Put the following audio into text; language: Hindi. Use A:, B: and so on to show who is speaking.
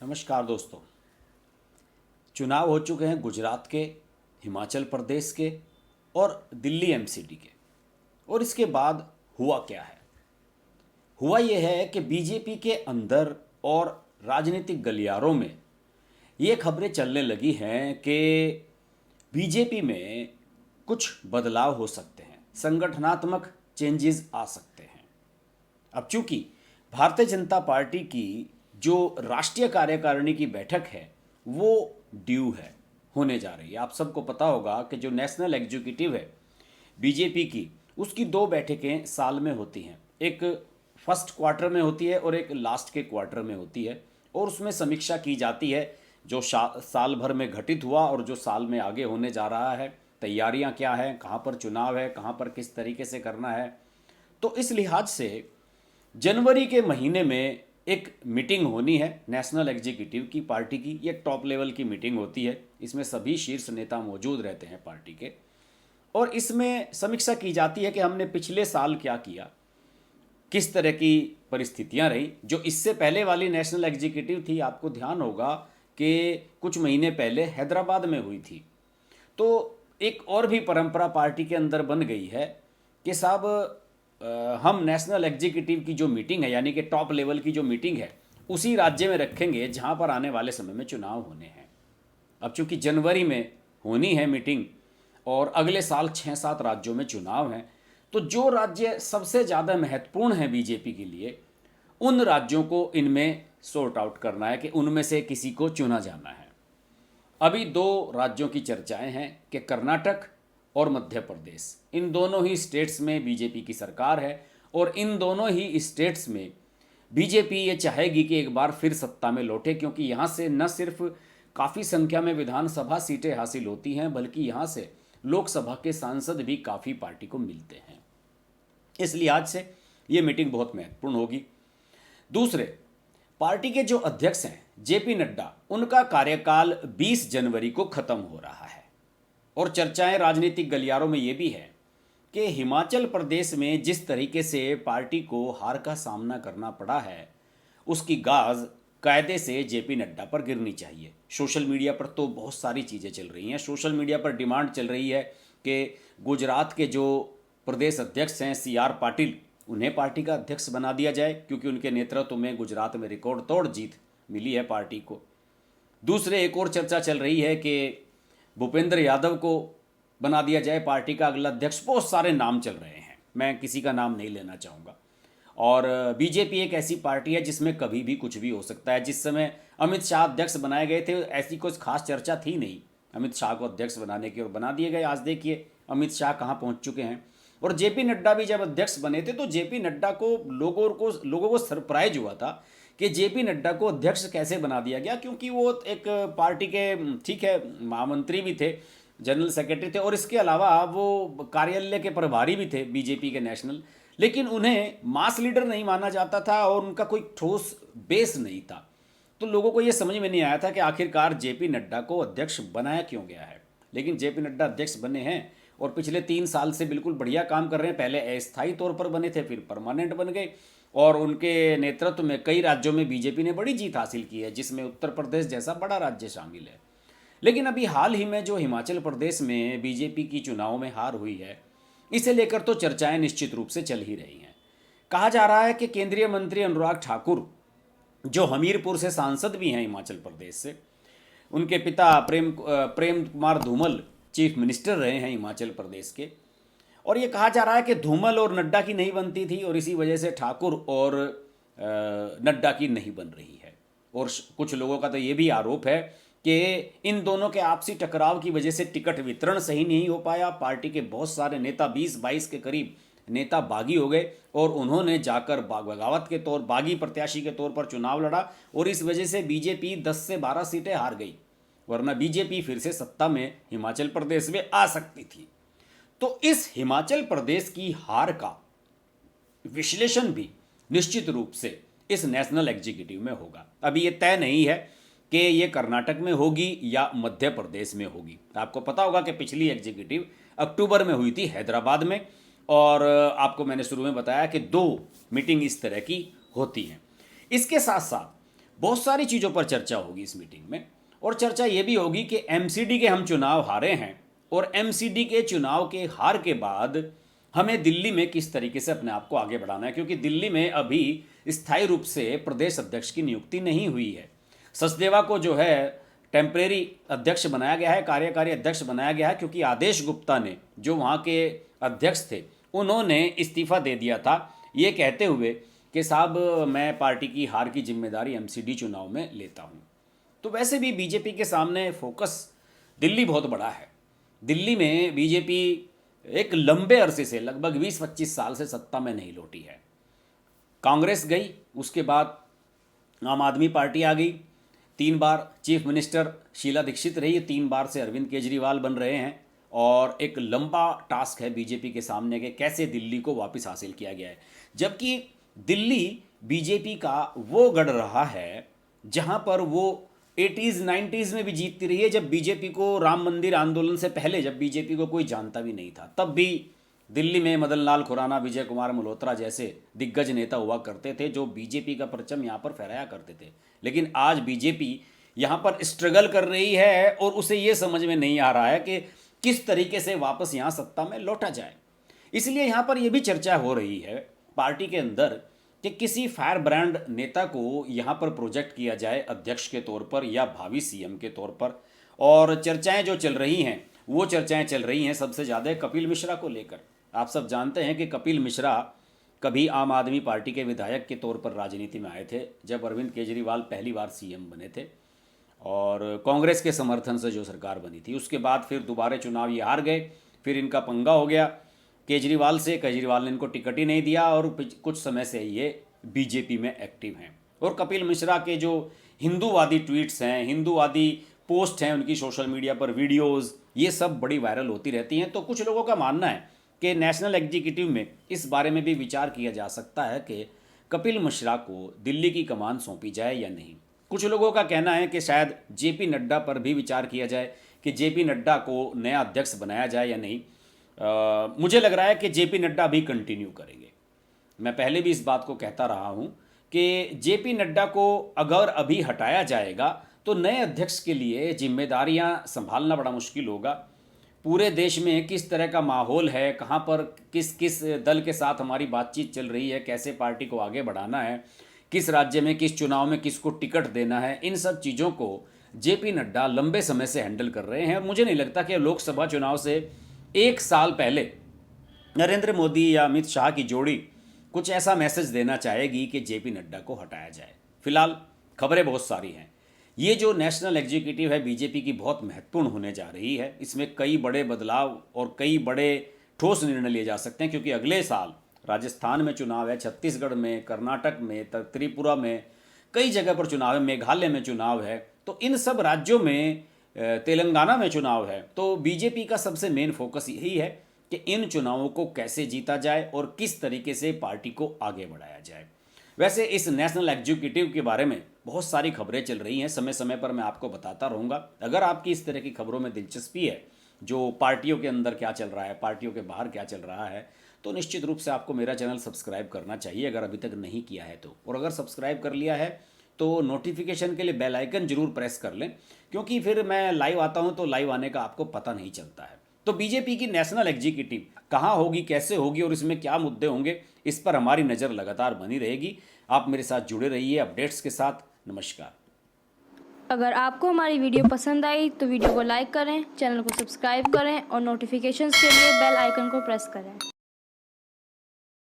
A: नमस्कार दोस्तों। चुनाव हो चुके हैं गुजरात के, हिमाचल प्रदेश के और दिल्ली एमसीडी के। और इसके बाद हुआ क्या है? हुआ यह है कि बीजेपी के अंदर और राजनीतिक गलियारों में ये खबरें चलने लगी हैं कि बीजेपी में कुछ बदलाव हो सकते हैं, संगठनात्मक चेंजेस आ सकते हैं। अब चूंकि भारतीय जनता पार्टी की जो राष्ट्रीय कार्यकारिणी की बैठक है वो ड्यू है, होने जा रही है। आप सबको पता होगा कि जो नेशनल एग्जीक्यूटिव है बीजेपी की, उसकी दो बैठकें साल में होती हैं। एक फर्स्ट क्वार्टर में होती है और एक लास्ट के क्वार्टर में होती है, और उसमें समीक्षा की जाती है जो साल भर में घटित हुआ और जो साल में आगे होने जा रहा है, तैयारियां क्या हैं, कहाँ पर चुनाव है, कहाँ पर किस तरीके से करना है। तो इस लिहाज से जनवरी के महीने में एक मीटिंग होनी है नेशनल एग्जीक्यूटिव की, पार्टी की। ये टॉप लेवल की मीटिंग होती है, इसमें सभी शीर्ष नेता मौजूद रहते हैं पार्टी के, और इसमें समीक्षा की जाती है कि हमने पिछले साल क्या किया, किस तरह की परिस्थितियां रही। जो इससे पहले वाली नेशनल एग्जीक्यूटिव थी, आपको ध्यान होगा कि कुछ महीने पहले हैदराबाद में हुई थी। तो एक और भी परंपरा पार्टी के अंदर बन गई है कि साहब हम नेशनल एग्जीक्यूटिव की जो मीटिंग है, यानी कि टॉप लेवल की जो मीटिंग है, उसी राज्य में रखेंगे जहां पर आने वाले समय में चुनाव होने हैं। अब चूंकि जनवरी में होनी है मीटिंग और अगले साल 6-7 राज्यों में चुनाव हैं, तो जो राज्य सबसे ज़्यादा महत्वपूर्ण है बीजेपी के लिए, उन राज्यों को इनमें सॉर्ट आउट करना है कि उनमें से किसी को चुना जाना है। अभी दो राज्यों की चर्चाएं हैं कि कर्नाटक और मध्य प्रदेश, इन दोनों ही स्टेट्स में बीजेपी की सरकार है, और इन दोनों ही स्टेट्स में बीजेपी ये चाहेगी कि एक बार फिर सत्ता में लौटे, क्योंकि यहाँ से न सिर्फ काफ़ी संख्या में विधानसभा सीटें हासिल होती हैं, बल्कि यहाँ से लोकसभा के सांसद भी काफ़ी पार्टी को मिलते हैं। इस लिहाज से ये मीटिंग बहुत महत्वपूर्ण होगी। दूसरे, पार्टी के जो अध्यक्ष हैं जेपी नड्डा, उनका कार्यकाल 20 जनवरी को खत्म हो रहा है, और चर्चाएं राजनीतिक गलियारों में ये भी है कि हिमाचल प्रदेश में जिस तरीके से पार्टी को हार का सामना करना पड़ा है, उसकी गाज कायदे से जेपी नड्डा पर गिरनी चाहिए। सोशल मीडिया पर तो बहुत सारी चीज़ें चल रही हैं। सोशल मीडिया पर डिमांड चल रही है कि गुजरात के जो प्रदेश अध्यक्ष हैं CR पाटिल, उन्हें पार्टी का अध्यक्ष बना दिया जाए, क्योंकि उनके नेतृत्व में गुजरात में रिकॉर्ड तोड़ जीत मिली है पार्टी को। दूसरे, एक और चर्चा चल रही है कि भूपेंद्र यादव को बना दिया जाए पार्टी का अगला अध्यक्ष। बहुत सारे नाम चल रहे हैं, मैं किसी का नाम नहीं लेना चाहूँगा। और बीजेपी एक ऐसी पार्टी है जिसमें कभी भी कुछ भी हो सकता है। जिस समय अमित शाह अध्यक्ष बनाए गए थे, ऐसी कुछ खास चर्चा थी नहीं अमित शाह को अध्यक्ष बनाने की, और बना दिए गए। आज देखिए अमित शाह कहाँ पहुँच चुके हैं। और जेपी नड्डा भी जब अध्यक्ष बने थे, तो जेपी नड्डा को लोगों को सरप्राइज हुआ था कि जेपी नड्डा को अध्यक्ष कैसे बना दिया गया, क्योंकि वो एक पार्टी के, ठीक है, महामंत्री भी थे, जनरल सेक्रेटरी थे, और इसके अलावा वो कार्यालय के प्रभारी भी थे बीजेपी के नेशनल। लेकिन उन्हें मास लीडर नहीं माना जाता था और उनका कोई ठोस बेस नहीं था। तो लोगों को ये समझ में नहीं आया था कि आखिरकार जेपी नड्डा को अध्यक्ष बनाया क्यों गया है। लेकिन जेपी नड्डा अध्यक्ष बने हैं और पिछले 3 साल से बिल्कुल बढ़िया काम कर रहे हैं। पहले अस्थायी तौर पर बने थे, फिर परमानेंट बन गए, और उनके नेतृत्व में कई राज्यों में बीजेपी ने बड़ी जीत हासिल की है, जिसमें उत्तर प्रदेश जैसा बड़ा राज्य शामिल है। लेकिन अभी हाल ही में जो हिमाचल प्रदेश में बीजेपी की चुनाव में हार हुई है, इसे लेकर तो चर्चाएं निश्चित रूप से चल ही रही हैं। कहा जा रहा है कि केंद्रीय मंत्री अनुराग ठाकुर, जो हमीरपुर से सांसद भी हैं हिमाचल प्रदेश से, उनके पिता प्रेम कुमार धूमल चीफ मिनिस्टर रहे हैं हिमाचल प्रदेश के, और ये कहा जा रहा है कि धूमल और नड्डा की नहीं बनती थी, और इसी वजह से ठाकुर और नड्डा की नहीं बन रही है। और कुछ लोगों का तो ये भी आरोप है कि इन दोनों के आपसी टकराव की वजह से टिकट वितरण सही नहीं हो पाया। पार्टी के बहुत सारे नेता, 20-22 के करीब नेता बागी हो गए, और उन्होंने जाकर बगावत के तौर, बागी प्रत्याशी के तौर पर चुनाव लड़ा, और इस वजह से बीजेपी 10 से 12 सीटें हार गई, वरना बीजेपी फिर से सत्ता में हिमाचल प्रदेश में आ सकती थी। तो इस हिमाचल प्रदेश की हार का विश्लेषण भी निश्चित रूप से इस नेशनल एग्जीक्यूटिव में होगा। अभी ये तय नहीं है कि ये कर्नाटक में होगी या मध्य प्रदेश में होगी। आपको पता होगा कि पिछली एग्जीक्यूटिव अक्टूबर में हुई थी हैदराबाद में, और आपको मैंने शुरू में बताया कि 2 मीटिंग इस तरह की होती हैं। इसके साथ साथ बहुत सारी चीज़ों पर चर्चा होगी इस मीटिंग में। और चर्चा ये भी होगी कि एमसीडी के हम चुनाव हारे हैं और एमसीडी के चुनाव के हार के बाद हमें दिल्ली में किस तरीके से अपने आप को आगे बढ़ाना है, क्योंकि दिल्ली में अभी स्थायी रूप से प्रदेश अध्यक्ष की नियुक्ति नहीं हुई है। सचदेवा को जो है टेम्परेरी अध्यक्ष बनाया गया है, कार्यकारी अध्यक्ष बनाया गया है, क्योंकि आदेश गुप्ता ने जो वहाँ के अध्यक्ष थे उन्होंने इस्तीफा दे दिया था, ये कहते हुए कि साहब मैं पार्टी की हार की जिम्मेदारी एमसीडी चुनाव में लेता हूँ। तो वैसे भी बीजेपी के सामने फोकस दिल्ली बहुत बड़ा है। दिल्ली में बीजेपी एक लंबे अरसे से लगभग 20-25 साल से सत्ता में नहीं लौटी है। कांग्रेस गई, उसके बाद आम आदमी पार्टी आ गई, 3 बार चीफ मिनिस्टर शीला दीक्षित रही, 3 बार से अरविंद केजरीवाल बन रहे हैं और एक लंबा टास्क है बीजेपी के सामने कि कैसे दिल्ली को वापस हासिल किया गया है। जबकि दिल्ली बीजेपी का वो गढ़ रहा है जहां पर वो 80s 90s में भी जीतती रही है, जब बीजेपी को राम मंदिर आंदोलन से पहले जब बीजेपी को कोई जानता भी नहीं था, तब भी दिल्ली में मदन लाल खुराना, विजय कुमार मल्होत्रा जैसे दिग्गज नेता हुआ करते थे जो बीजेपी का परचम यहाँ पर फहराया करते थे। लेकिन आज बीजेपी यहाँ पर स्ट्रगल कर रही है और उसे ये समझ में नहीं आ रहा है कि किस तरीके से वापस यहाँ सत्ता में लौटा जाए। इसलिए यहाँ पर यह भी चर्चा हो रही है पार्टी के अंदर कि किसी फायर ब्रांड नेता को यहाँ पर प्रोजेक्ट किया जाए अध्यक्ष के तौर पर या भावी सीएम के तौर पर। और चर्चाएं जो चल रही हैं वो चर्चाएं चल रही हैं सबसे ज़्यादा कपिल मिश्रा को लेकर। आप सब जानते हैं कि कपिल मिश्रा कभी आम आदमी पार्टी के विधायक के तौर पर राजनीति में आए थे जब अरविंद केजरीवाल पहली बार सीएम बने थे और कांग्रेस के समर्थन से जो सरकार बनी थी। उसके बाद फिर दोबारा चुनाव ये हार गए, फिर इनका पंगा हो गया केजरीवाल से, केजरीवाल ने इनको टिकट ही नहीं दिया और कुछ समय से ये बीजेपी में एक्टिव हैं। और कपिल मिश्रा के जो हिंदूवादी ट्वीट्स हैं, हिंदूवादी पोस्ट हैं उनकी सोशल मीडिया पर, वीडियोज़, ये सब बड़ी वायरल होती रहती हैं। तो कुछ लोगों का मानना है कि नेशनल एग्जीक्यूटिव में इस बारे में भी विचार किया जा सकता है कि कपिल मिश्रा को दिल्ली की कमान सौंपी जाए या नहीं। कुछ लोगों का कहना है कि शायद जेपी नड्डा पर भी विचार किया जाए कि जेपी नड्डा को नया अध्यक्ष बनाया जाए या नहीं। मुझे लग रहा है कि जेपी नड्डा भी कंटिन्यू करेंगे। मैं पहले भी इस बात को कहता रहा हूं कि जेपी नड्डा को अगर अभी हटाया जाएगा तो नए अध्यक्ष के लिए जिम्मेदारियां संभालना बड़ा मुश्किल होगा। पूरे देश में किस तरह का माहौल है, कहां पर किस किस दल के साथ हमारी बातचीत चल रही है, कैसे पार्टी को आगे बढ़ाना है, किस राज्य में किस चुनाव में किसको टिकट देना है, इन सब चीज़ों को जेपी नड्डा लंबे समय से हैंडल कर रहे हैं। और मुझे नहीं लगता कि लोकसभा चुनाव से 1 साल पहले नरेंद्र मोदी या अमित शाह की जोड़ी कुछ ऐसा मैसेज देना चाहेगी कि जेपी नड्डा को हटाया जाए। फिलहाल खबरें बहुत सारी हैं। ये जो नेशनल एग्जीक्यूटिव है बीजेपी की बहुत महत्वपूर्ण होने जा रही है। इसमें कई बड़े बदलाव और कई बड़े ठोस निर्णय लिए जा सकते हैं, क्योंकि अगले साल राजस्थान में चुनाव है, छत्तीसगढ़ में, कर्नाटक में, त्रिपुरा में, कई जगह पर चुनाव है, मेघालय में चुनाव है, तो इन सब राज्यों में, तेलंगाना में चुनाव है। तो बीजेपी का सबसे मेन फोकस यही है कि इन चुनावों को कैसे जीता जाए और किस तरीके से पार्टी को आगे बढ़ाया जाए। वैसे इस नेशनल एग्जीक्यूटिव के बारे में बहुत सारी खबरें चल रही हैं, समय समय पर मैं आपको बताता रहूँगा। अगर आपकी इस तरह की खबरों में दिलचस्पी है, जो पार्टियों के अंदर क्या चल रहा है, पार्टियों के बाहर क्या चल रहा है, तो निश्चित रूप से आपको मेरा चैनल सब्सक्राइब करना चाहिए अगर अभी तक नहीं किया है तो। और अगर सब्सक्राइब कर लिया है तो नोटिफिकेशन के लिए बेल आइकन जरूर प्रेस कर लें, क्योंकि फिर मैं लाइव आता हूं तो लाइव आने का आपको पता नहीं चलता है। तो बीजेपी की नेशनल एग्जीक्यूटिव कहाँ होगी, कैसे होगी और इसमें क्या मुद्दे होंगे, इस पर हमारी नज़र लगातार बनी रहेगी। आप मेरे साथ जुड़े रहिए अपडेट्स के साथ। नमस्कार।
B: अगर आपको हमारी वीडियो पसंद आई तो वीडियो को लाइक करें, चैनल को सब्सक्राइब करें और नोटिफिकेशंस के लिए बेल आइकन को प्रेस करें।